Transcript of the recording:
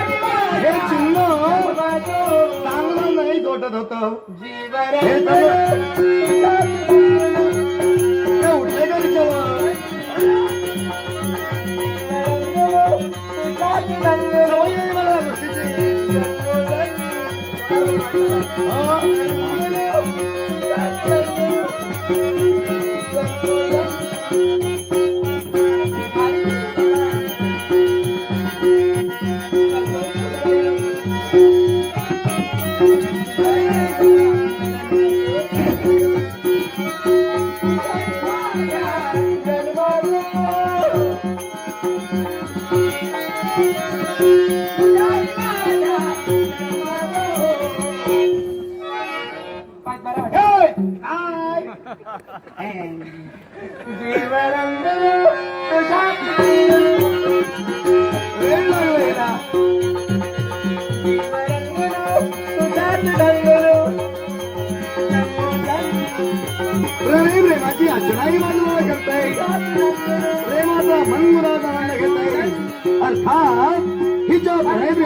हे चिन्ह चांगलं नाही जोटत होत हे उठले का तिच्यावर सवय आहे मला या प्रेमाची अजनाई बाजूला करताय प्रेमाचा मनमुरादा घेताय अर्थात हिच्या प्रेमी